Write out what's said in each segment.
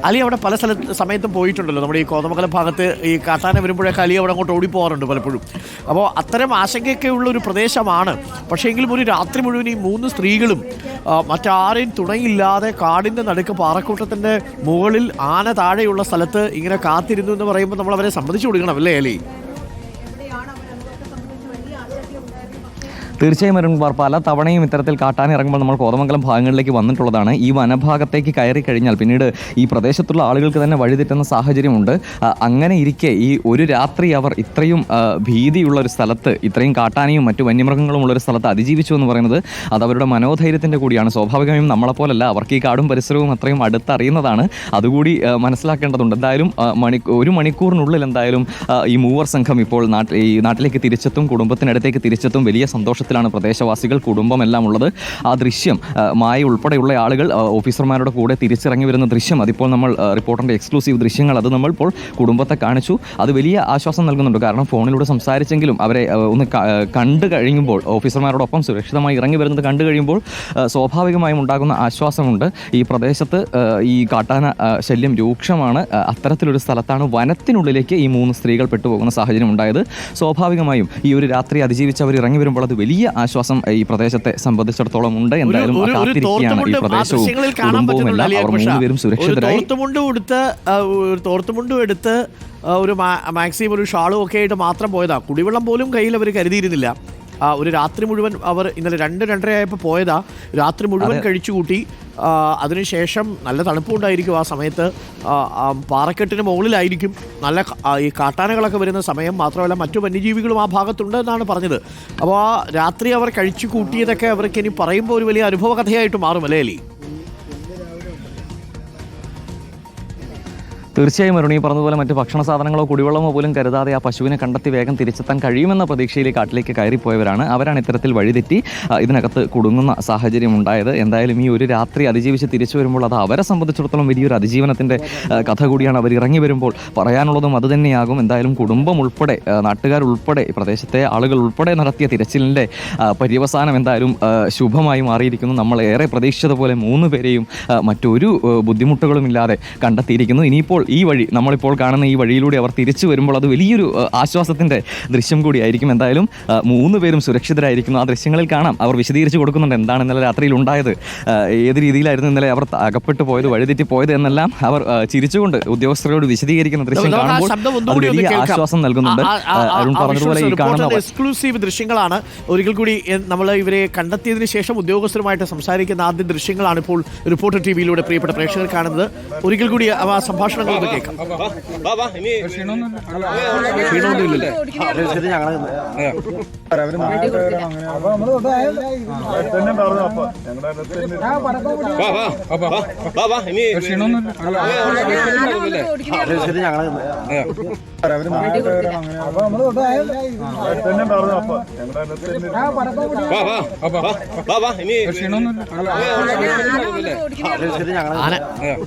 അലി അവിടെ പല സമയത്തും പോയിട്ടുണ്ടല്ലോ. നമ്മുടെ ഈ കോതമംഗലം ഭാഗത്ത് ഈ കാട്ടാന വരുമ്പോഴൊക്കെ അലി അവിടെ അങ്ങോട്ട് ഓടിപ്പോകാറുണ്ട് പലപ്പോഴും. അപ്പോൾ അത്തരം ആശങ്കയൊക്കെ ഉള്ളൊരു പ്രദേശമാണ്. പക്ഷേ എങ്കിലും ഒരു രാത്രി മുഴുവൻ ഈ 3 സ്ത്രീകളും മറ്റാരെയും തുണയില്ലാതെ കാടിൻ്റെ നടുക്ക് പാറക്കൂട്ടത്തിൻ്റെ മുകളിൽ ആന താഴെയുള്ള സ്ഥലത്ത് ഇങ്ങനെ കാത്തിരുന്നു എന്ന് പറയുമ്പോൾ നമ്മൾ അവരെ സമ്മതിച്ചു കൊടുക്കണം അല്ലേ അലി? തീർച്ചയായും അരുൺകുമാർ, പല തവണയും ഇത്തരത്തിൽ കാട്ടാൻ ഇറങ്ങുമ്പോൾ നമ്മൾ കോതമംഗലം ഭാഗങ്ങളിലേക്ക് വന്നിട്ടുള്ളതാണ്. ഈ വനഭാഗത്തേക്ക് കയറി കഴിഞ്ഞാൽ പിന്നീട് ഈ പ്രദേശത്തുള്ള ആളുകൾക്ക് തന്നെ വഴിതെറ്റുന്ന സാഹചര്യമുണ്ട്. അങ്ങനെ ഇരിക്കെ ഈ ഒരു രാത്രി അവർ ഇത്രയും ഭീതിയുള്ള ഒരു സ്ഥലത്ത്, ഇത്രയും കാട്ടാനയും മറ്റു വന്യമൃഗങ്ങളും ഉള്ളൊരു സ്ഥലത്ത് അതിജീവിച്ചു എന്ന് പറയുന്നത് അത് അവരുടെ മനോധൈര്യത്തിൻ്റെ കൂടിയാണ്. സ്വാഭാവികമായും നമ്മളെപ്പോലല്ല, അവർക്ക് ഈ കാടും പരിസരവും അത്രയും അടുത്തറിയുന്നതാണ്. അതുകൂടി മനസ്സിലാക്കേണ്ടതുണ്ട്. എന്തായാലും 1 മണിക്കൂറിനുള്ളിൽ എന്തായാലും ഈ മൂവർ സംഘം ഇപ്പോൾ ഈ നാട്ടിലേക്ക് തിരിച്ചെത്തും, കുടുംബത്തിനടുത്തേക്ക് തിരിച്ചെത്തും. വലിയ സന്തോഷത്തിലാണ് പ്രദേശവാസികൾ, കുടുംബമെല്ലാം ഉള്ളത്. ആ ദൃശ്യം, മായ ഉൾപ്പെടെയുള്ള ആളുകൾ ഓഫീസർമാരുടെ കൂടെ തിരിച്ചിറങ്ങി വരുന്ന ദൃശ്യം, അതിപ്പോൾ നമ്മൾ റിപ്പോർട്ടറിൻ്റെ എക്സ്ക്ലൂസീവ് ദൃശ്യങ്ങൾ അത് നമ്മൾ ഇപ്പോൾ കുടുംബത്തെ കാണിച്ചു. അത് വലിയ ആശ്വാസം നൽകുന്നുണ്ട്. കാരണം ഫോണിലൂടെ സംസാരിച്ചെങ്കിലും അവരെ ഒന്ന് കണ്ടു കഴിയുമ്പോൾ, ഓഫീസർമാരോടൊപ്പം സുരക്ഷിതമായി ഇറങ്ങി വരുന്നത് കണ്ടു കഴിയുമ്പോൾ സ്വാഭാവികമായും ഉണ്ടാകുന്ന ആശ്വാസമുണ്ട്. ഈ പ്രദേശത്ത് ഈ കാട്ടാന ശല്യം രൂക്ഷമാണ്. അത്തരത്തിലൊരു സ്ഥലത്താണ് വനത്തിനുള്ളിലേക്ക് ഈ 3 സ്ത്രീകൾ പെട്ടുപോകുന്ന സാഹചര്യം ഉണ്ടായത്. സ്വാഭാവികമായും ഈ ഒരു രാത്രി അതിജീവിച്ച് അവർ ഇറങ്ങി വരുമ്പോൾ അത് വലിയ ആശ്വാസം ഈ പ്രദേശത്തെ സംബന്ധിച്ചിടത്തോളം ഉണ്ട്. എന്തായാലും കാത്തിരിക്കുകയാണ് ഈ പ്രദേശവും കുടുംബവും എല്ലാം. അവർ 3 പേരും സുരക്ഷിതരായി. തോർത്തുമുണ്ടും എടുത്ത് ഒരു മാക്സിമം ഒരു ഷാളും ഒക്കെ ആയിട്ട് മാത്രം പോയതാ. കുടിവെള്ളം പോലും കയ്യിൽ അവർ കരുതിയിരുന്നില്ല. ഒരു രാത്രി മുഴുവൻ അവർ ഇന്നലെ 2-2:30 ആയപ്പോൾ പോയതാ. രാത്രി മുഴുവൻ കഴിച്ചുകൂട്ടി. അതിനുശേഷം നല്ല തണുപ്പുണ്ടായിരിക്കും. ആ സമയത്ത് പാറക്കെട്ടിന് മുകളിലായിരിക്കും. നല്ല ഈ കാട്ടാനകളൊക്കെ വരുന്ന സമയം. മാത്രമല്ല മറ്റു വന്യജീവികളും ആ ഭാഗത്തുണ്ട് എന്നാണ് പറഞ്ഞത്. അപ്പോൾ ആ രാത്രി അവർ കഴിച്ചു കൂട്ടിയതൊക്കെ അവർക്ക് ഇനി പറയുമ്പോൾ ഒരു വലിയ അനുഭവ കഥയായിട്ട് മാറും അല്ലേ അലി? തീർച്ചയായും അരുൺ, ഈ പറഞ്ഞതുപോലെ മറ്റ് ഭക്ഷണ സാധനങ്ങളോ കുടിവെള്ളമോ പോലും കരുതാതെ ആ പശുവിനെ കണ്ടെത്തി വേഗം തിരിച്ചെത്താൻ കഴിയുമെന്ന പ്രതീക്ഷയിൽ കാട്ടിലേക്ക് കയറിപ്പോയവരാണ്. അവരാണ് ഇത്തരത്തിൽ വഴിതെറ്റി ഇതിനകത്ത് കുടുങ്ങുന്ന സാഹചര്യം ഉണ്ടായത്. എന്തായാലും ഈ ഒരു രാത്രി അതിജീവിച്ച് തിരിച്ചു വരുമ്പോൾ അത് അവരെ സംബന്ധിച്ചിടത്തോളം വലിയൊരു അതിജീവനത്തിൻ്റെ കഥ കൂടിയാണ്. അവർ ഇറങ്ങി വരുമ്പോൾ പറയാനുള്ളതും അതുതന്നെയാകും. എന്തായാലും കുടുംബം ഉൾപ്പെടെ, നാട്ടുകാരുൾപ്പെടെ, പ്രദേശത്തെ ആളുകൾ ഉൾപ്പെടെ നടത്തിയ തിരച്ചിലിൻ്റെ പര്യവസാനം എന്തായാലും ശുഭമായി മാറിയിരിക്കുന്നു. നമ്മൾ ഏറെ പ്രതീക്ഷിച്ചതുപോലെ 3 പേരെയും മറ്റൊരു ബുദ്ധിമുട്ടുകളുമില്ലാതെ കണ്ടെത്തിയിരിക്കുന്നു. ഇനിയിപ്പോൾ ഈ വഴി, നമ്മളിപ്പോൾ കാണുന്ന ഈ വഴിയിലൂടെ അവർ തിരിച്ചു വരുമ്പോൾ അത് വലിയൊരു ആശ്വാസത്തിൻ്റെ ദൃശ്യം കൂടിയായിരിക്കും. എന്തായാലും 3 പേരും സുരക്ഷിതരായിരിക്കുന്നു. ആ ദൃശ്യങ്ങളിൽ കാണാം. അവർ വിശദീകരിച്ച് കൊടുക്കുന്നുണ്ട് എന്താണ് ഇന്നലെ രാത്രിയിൽ ഉണ്ടായത്, ഏത് രീതിയിലായിരുന്നു ഇന്നലെ അവർ അകപ്പെട്ടു പോയത്, വഴിതെറ്റി പോയത് എന്നെല്ലാം അവർ ചിരിച്ചുകൊണ്ട് ഉദ്യോഗസ്ഥരോട് വിശദീകരിക്കുന്ന ദൃശ്യം കാണുമ്പോൾ അത് വലിയ ആശ്വാസം നൽകുന്നുണ്ട്. അരുൺ പറഞ്ഞതുപോലെ ഈ കാണുന്ന എക്സ്ക്ലൂസീവ് ദൃശ്യങ്ങളാണ്. ഒരിക്കൽ കൂടി നമ്മൾ ഇവരെ കണ്ടെത്തിയതിനു ശേഷം ഉദ്യോഗസ്ഥരുമായിട്ട് സംസാരിക്കുന്ന ആദ്യ ദൃശ്യങ്ങളാണ് ഇപ്പോൾ റിപ്പോർട്ടർ ടിവിയിലൂടെ പ്രിയപ്പെട്ട പ്രേക്ഷകർ കാണുന്നത്. ഒരിക്കൽ കൂടി ആ സംഭാഷണങ്ങൾ കേൾക്കാം.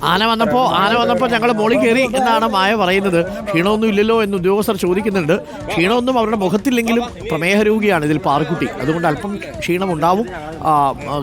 ആന വന്നപ്പോ ഞങ്ങൾ മോളിൽ കയറി എന്നാണ് മായ പറയുന്നത്. ക്ഷീണമൊന്നും ഇല്ലല്ലോ എന്ന് ഉദ്യോഗസ്ഥർ ചോദിക്കുന്നുണ്ട്. ക്ഷീണമൊന്നും അവരുടെ മുഖത്തില്ലെങ്കിലും പ്രമേഹ രോഗിയാണ് ഇതിൽ പാറക്കുട്ടി. അതുകൊണ്ട് അല്പം ക്ഷീണമുണ്ടാവും.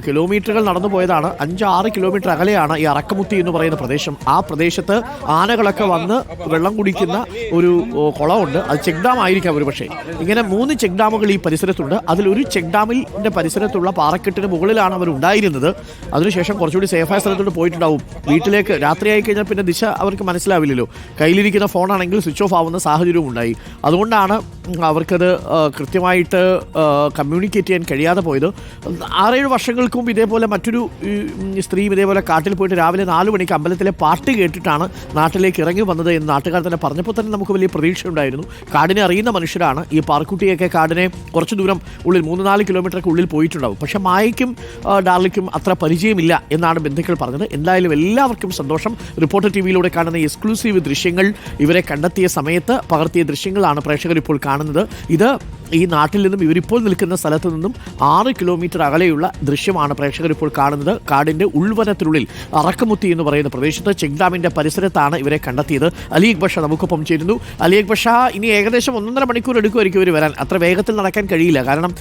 കിലോമീറ്ററുകൾ നടന്നു പോയതാണ്. 5-6 കിലോമീറ്റർ അകലെയാണ് ഈ അറക്കമുത്തി എന്ന് പറയുന്ന പ്രദേശം. ആ പ്രദേശത്ത് ആനകളൊക്കെ വന്ന് വെള്ളം കുടിക്കുന്ന ഒരു കുളമുണ്ട്. അത് ചെക്ക് ഡാം ആയിരിക്കാം ഒരു പക്ഷേ. ഇങ്ങനെ 3 ചെക്ക് ഡാമുകൾ ഈ പരിസരത്തുണ്ട്. അതിലൊരു ചെക്ക് ഡാമിൻ്റെ പരിസരത്തുള്ള പാറക്കെട്ടിന് മുകളിലാണ് അവർ ഉണ്ടായിരുന്നത്. അതിനുശേഷം കുറച്ചുകൂടി സേഫായ സ്ഥലത്തോട്ട് പോയിട്ടുണ്ടാവും. വീട്ടിലേക്ക് രാത്രിയായി കഴിഞ്ഞാൽ പിന്നെ ദിശ അവർക്ക് മനസ്സിലാവില്ലല്ലോ. കയ്യിലിരിക്കുന്ന ഫോണാണെങ്കിൽ സ്വിച്ച് ഓഫ് ആവുന്ന സാഹചര്യവും ഉണ്ടായി. അതുകൊണ്ടാണ് അവർക്കത് കൃത്യമായിട്ട് കമ്മ്യൂണിക്കേറ്റ് ചെയ്യാൻ കഴിയാതെ പോയത്. 6-7 വർഷങ്ങൾക്ക് മുമ്പ് ഇതേപോലെ മറ്റൊരു സ്ത്രീയും ഇതേപോലെ കാട്ടിൽ പോയിട്ട് രാവിലെ 4 മണിക്ക് അമ്പലത്തിലെ പാട്ട് കേട്ടിട്ടാണ് നാട്ടിലേക്ക് ഇറങ്ങി വന്നത് എന്ന് നാട്ടുകാർ തന്നെ പറഞ്ഞപ്പോൾ തന്നെ നമുക്ക് വലിയ പ്രതീക്ഷ ഉണ്ടായിരുന്നു. കാടിനെ അറിയുന്ന മനുഷ്യരാണ്. ഈ പാർക്കുട്ടിയൊക്കെ കാടിനെ കുറച്ച് ദൂരം ഉള്ളിൽ 3-4 കിലോമീറ്റർക്ക് ഉള്ളിൽ പോയിട്ടുണ്ടാവും. പക്ഷേ മായയ്ക്കും ഡാർലിക്കും അത്ര പരിചയമില്ല എന്നാണ് ബന്ധുക്കൾ പറഞ്ഞത്. എന്തായാലും എല്ലാവർക്കും സന്തോഷം. റിപ്പോർട്ടർ ടിവിയിലൂടെ കാണുന്ന എക്സ്ക്ലൂസീവ് ദൃശ്യങ്ങൾ ഇവരെ കണ്ടെത്തിയ സമയത്ത് പകർത്തിയ ദൃശ്യങ്ങളാണ് പ്രേക്ഷകർ ഇപ്പോൾ കാണുന്നത്. ഇത് ഈ നാട്ടിൽ നിന്നും ഇവരിപ്പോൾ നിൽക്കുന്ന സ്ഥലത്ത് നിന്നും 6 കിലോമീറ്റർ അകലെയുള്ള ദൃശ്യമാണ് പ്രേക്ഷകർ ഇപ്പോൾ കാണുന്നത്. കാടിൻ്റെ ഉൾവനത്തിനുള്ളിൽ അറക്കമുത്തി എന്ന് പറയുന്ന പ്രദേശത്ത് ചെക്ക് ഡാമിൻ്റെ പരിസരത്താണ് ഇവരെ കണ്ടെത്തിയത്. അലി അക്ബർ ഷാ നമുക്കൊപ്പം ചേരുന്നു. അലി അക്ബർ ഷാ, ഇനി ഏകദേശം 1.5 മണിക്കൂർ എടുക്കുമായിരിക്കും ഇവർ വരാൻ. അത്ര വേഗത്തിൽ നടക്കാൻ കഴിയില്ല. കാരണം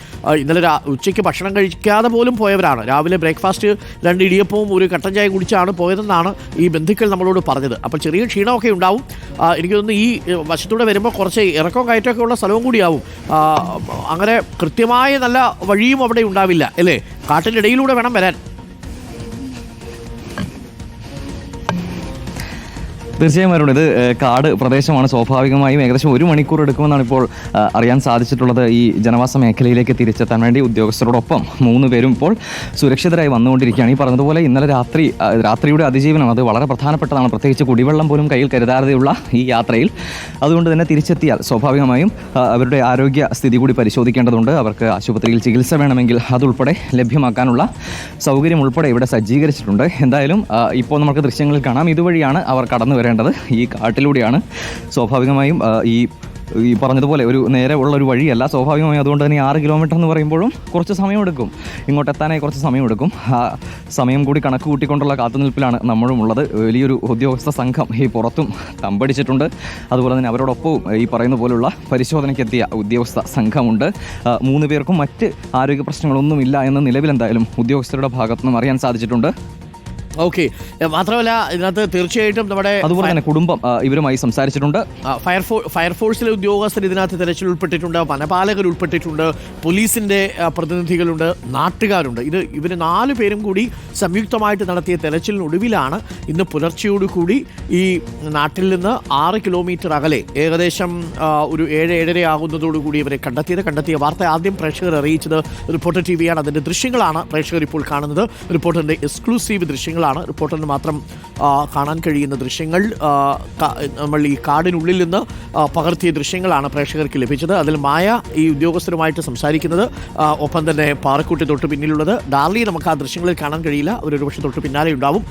ഇന്നലെ ഉച്ചയ്ക്ക് ഭക്ഷണം കഴിക്കാതെ പോലും പോയവരാണ്. രാവിലെ ബ്രേക്ക്ഫാസ്റ്റ് 2 ഇടിയപ്പവും ഒരു കട്ടൻ ചായ കുടിച്ചാണ് പോയതെന്നാണ് ഈ ബന്ധുക്കൾ നമ്മളോട് പറഞ്ഞത്. അപ്പോൾ ചെറിയ ക്ഷീണമൊക്കെ ഉണ്ടാവും. എനിക്ക് തോന്നുന്നു ഈ വശത്തൂടെ വരുമ്പോൾ കുറച്ച് ഇറക്കവും കയറ്റമൊക്കെ ഉള്ള സ്ഥലവും കൂടിയാവും. അങ്ങനെ കൃത്യമായ നല്ല വഴിയും അവിടെ ഉണ്ടാവില്ല അല്ലേ? കാട്ടിൻ്റെ ഇടയിലൂടെ വേണം വരാൻ. തീർച്ചയായും വരുണ്ട്. ഇത് കാട് പ്രദേശമാണ്. സ്വാഭാവികമായും ഏകദേശം 1 മണിക്കൂർ എടുക്കുമെന്നാണ് ഇപ്പോൾ അറിയാൻ സാധിച്ചിട്ടുള്ളത്. ഈ ജനവാസ മേഖലയിലേക്ക് തിരിച്ചെത്താൻ വേണ്ടി ഉദ്യോഗസ്ഥരോടൊപ്പം 3 പേരും ഇപ്പോൾ സുരക്ഷിതരായി വന്നുകൊണ്ടിരിക്കുകയാണ്. ഈ പറഞ്ഞതുപോലെ ഇന്നലെ രാത്രിയുടെ അതിജീവനം അത് വളരെ പ്രധാനപ്പെട്ടതാണ്. പ്രത്യേകിച്ച് കുടിവെള്ളം പോലും കയ്യിൽ കരുതാതെയുള്ള ഈ യാത്രയിൽ. അതുകൊണ്ട് തന്നെ തിരിച്ചെത്തിയാൽ സ്വാഭാവികമായും അവരുടെ ആരോഗ്യ സ്ഥിതി കൂടി പരിശോധിക്കേണ്ടതുണ്ട്. അവർക്ക് ആശുപത്രിയിൽ ചികിത്സ വേണമെങ്കിൽ അതുൾപ്പെടെ ലഭ്യമാക്കാനുള്ള സൗകര്യം ഉൾപ്പെടെ ഇവിടെ സജ്ജീകരിച്ചിട്ടുണ്ട്. എന്തായാലും ഇപ്പോൾ നമുക്ക് ദൃശ്യങ്ങളിൽ കാണാം. ഇതുവഴിയാണ് അവർ കടന്നു വരേണ്ടത്. ഈ കാട്ടിലൂടെയാണ്. സ്വാഭാവികമായും ഈ പറഞ്ഞതുപോലെ ഒരു നേരെ ഉള്ള ഒരു വഴിയല്ല. സ്വാഭാവികമായും അതുകൊണ്ട് തന്നെ 6 കിലോമീറ്റർ എന്ന് പറയുമ്പോഴും കുറച്ച് സമയമെടുക്കും. ഇങ്ങോട്ടെത്താനായി കുറച്ച് സമയമെടുക്കും. ആ സമയം കൂടി കണക്ക് കൂട്ടിക്കൊണ്ടുള്ള കാത്തുനിൽപ്പിലാണ് നമ്മളും ഉള്ളത്. വലിയൊരു ഉദ്യോഗസ്ഥ സംഘം ഈ പുറത്തും തമ്പടിച്ചിട്ടുണ്ട്. അതുപോലെ തന്നെ അവരോടൊപ്പവും ഈ പറയുന്ന പോലുള്ള പരിശോധനയ്ക്കെത്തിയ ഉദ്യോഗസ്ഥ സംഘമുണ്ട്. 3 പേർക്കും മറ്റ് ആരോഗ്യ പ്രശ്നങ്ങളൊന്നുമില്ല എന്ന് നിലവിലെന്തായാലും ഉദ്യോഗസ്ഥരുടെ ഭാഗത്തുനിന്നും അറിയാൻ സാധിച്ചിട്ടുണ്ട്. ഓക്കെ. മാത്രമല്ല ഇതിനകത്ത് തീർച്ചയായിട്ടും നമ്മുടെ അതുപോലെ തന്നെ കുടുംബം ഇവരുമായി സംസാരിച്ചിട്ടുണ്ട്. ഫയർഫോഴ്സിലെ ഉദ്യോഗസ്ഥർ ഇതിനകത്ത് തെരച്ചിൽ ഉൾപ്പെട്ടിട്ടുണ്ട്. വനപാലകർ ഉൾപ്പെട്ടിട്ടുണ്ട്. പോലീസിൻ്റെ പ്രതിനിധികളുണ്ട്. നാട്ടുകാരുണ്ട്. ഇവർ 4 പേരും കൂടി സംയുക്തമായിട്ട് നടത്തിയ തെരച്ചിലിനൊടുവിലാണ് ഇന്ന് പുലർച്ചയോടുകൂടി ഈ നാട്ടിൽ നിന്ന് 6 കിലോമീറ്റർ അകലെ ഏകദേശം ഒരു 7-7:30 ആകുന്നതോടുകൂടി ഇവരെ കണ്ടെത്തിയ വാർത്ത ആദ്യം പ്രേക്ഷകർ അറിയിച്ചത് റിപ്പോർട്ടർ TV-യാണ്. അതിൻ്റെ ദൃശ്യങ്ങളാണ് പ്രേക്ഷകർ ഇപ്പോൾ കാണുന്നത്. റിപ്പോർട്ടറിൻ്റെ എക്സ്ക്ലൂസീവ് ദൃശ്യങ്ങൾ റിപ്പോർട്ടറിന് മാത്രം കാണാൻ കഴിയുന്ന ദൃശ്യങ്ങൾ. നമ്മൾ ഈ കാടിനുള്ളിൽ നിന്ന് പകർത്തിയ ദൃശ്യങ്ങളാണ് പ്രേക്ഷകർക്ക് ലഭിച്ചത്. അതിൽ മായ ഈ ഉദ്യോഗസ്ഥരുമായിട്ട് സംസാരിക്കുന്നത്, ഒപ്പം തന്നെ പാറക്കുട്ടി തൊട്ട് പിന്നിലുള്ളത് ഡാർലി. നമുക്ക് ആ ദൃശ്യങ്ങളിൽ കാണാൻ കഴിയില്ല. അവരൊരു പക്ഷേ തൊട്ട് പിന്നാലെ ഉണ്ടാവും.